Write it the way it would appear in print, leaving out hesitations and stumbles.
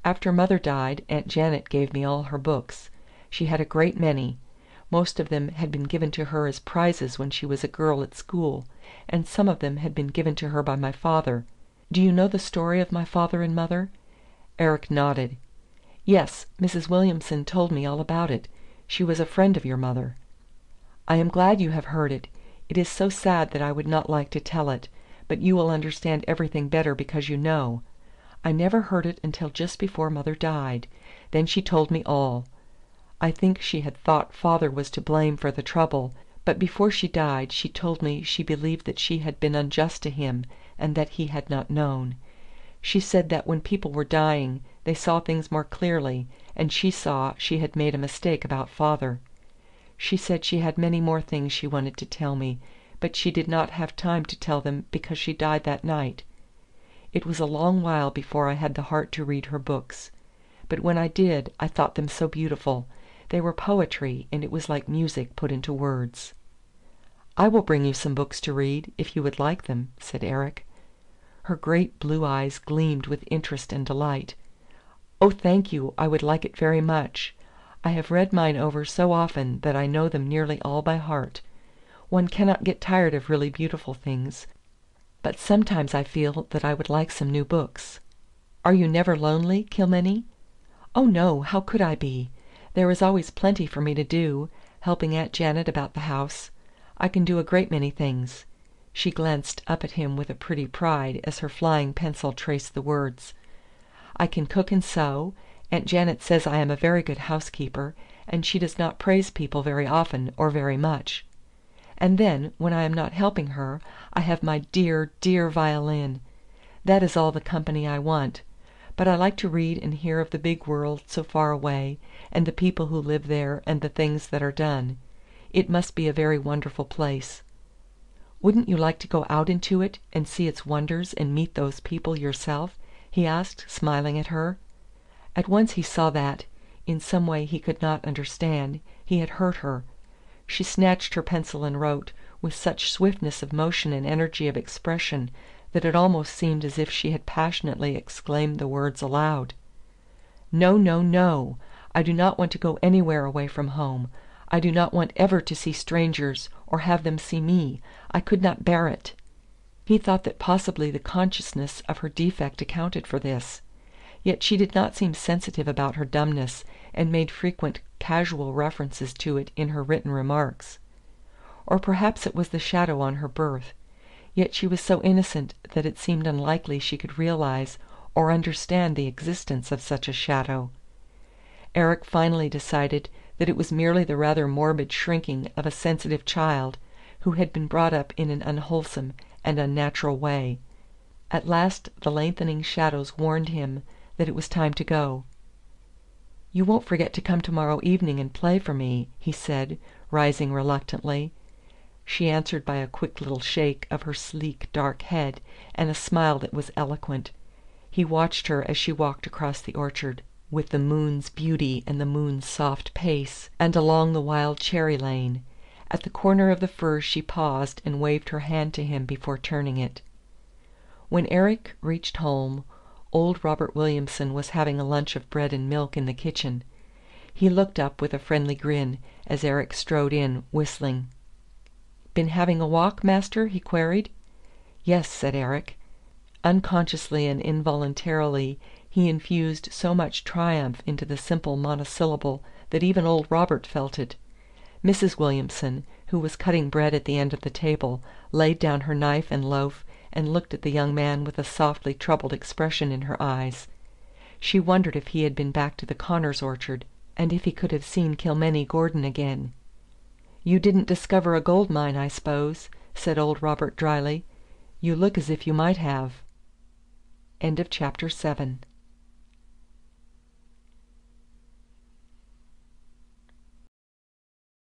After mother died, Aunt Janet gave me all her books. She had a great many. Most of them had been given to her as prizes when she was a girl at school, and some of them had been given to her by my father. Do you know the story of my father and mother?" Eric nodded. "Yes, Mrs. Williamson told me all about it. She was a friend of your mother." "I am glad you have heard it. It is so sad that I would not like to tell it, but you will understand everything better because you know. I never heard it until just before mother died. Then she told me all. I think she had thought father was to blame for the trouble, but before she died she told me she believed that she had been unjust to him, and that he had not known. She said that when people were dying they saw things more clearly, and she saw she had made a mistake about father. She said she had many more things she wanted to tell me, but she did not have time to tell them because she died that night. It was a long while before I had the heart to read her books. But when I did, I thought them so beautiful. They were poetry, and it was like music put into words." "I will bring you some books to read, if you would like them," said Eric. Her great blue eyes gleamed with interest and delight. "Oh, thank you, I would like it very much. I have read mine over so often that I know them nearly all by heart. One cannot get tired of really beautiful things. But sometimes I feel that I would like some new books. Are you never lonely, Kilmeny?" "Oh no, how could I be? There is always plenty for me to do, helping Aunt Janet about the house. I can do a great many things." She glanced up at him with a pretty pride as her flying pencil traced the words. "I can cook and sew. Aunt Janet says I am a very good housekeeper, and she does not praise people very often or very much. And then, when I am not helping her, I have my dear, dear violin. That is all the company I want. But I like to read and hear of the big world so far away, and the people who live there and the things that are done. It must be a very wonderful place." "Wouldn't you like to go out into it, and see its wonders and meet those people yourself?" he asked, smiling at her. At once he saw that, in some way he could not understand, he had hurt her. She snatched her pencil and wrote, with such swiftness of motion and energy of expression that it almost seemed as if she had passionately exclaimed the words aloud. "No, no, no! I do not want to go anywhere away from home. I do not want ever to see strangers, or have them see me. I could not bear it." He thought that possibly the consciousness of her defect accounted for this. Yet she did not seem sensitive about her dumbness, and made frequent casual references to it in her written remarks. Or perhaps it was the shadow on her birth. Yet she was so innocent that it seemed unlikely she could realize or understand the existence of such a shadow. Eric finally decided that it was merely the rather morbid shrinking of a sensitive child who had been brought up in an unwholesome and unnatural way. At last the lengthening shadows warned him that it was time to go. "You won't forget to come to-morrow evening and play for me," he said, rising reluctantly. She answered by a quick little shake of her sleek dark head, and a smile that was eloquent. He watched her as she walked across the orchard, with the moon's beauty and the moon's soft pace, and along the wild cherry lane. At the corner of the firs she paused and waved her hand to him before turning it. When Eric reached home, old Robert Williamson was having a lunch of bread and milk in the kitchen. He looked up with a friendly grin as Eric strode in, whistling. "Been having a walk, master?" he queried. "Yes," said Eric. Unconsciously and involuntarily he infused so much triumph into the simple monosyllable that even old Robert felt it. Mrs. Williamson, who was cutting bread at the end of the table, laid down her knife and loaf and looked at the young man with a softly troubled expression in her eyes. She wondered if he had been back to the Connors orchard, and if he could have seen Kilmeny Gordon again. "You didn't discover a gold mine, I s'pose?" said old Robert dryly. "You look as if you might have." Chapter 7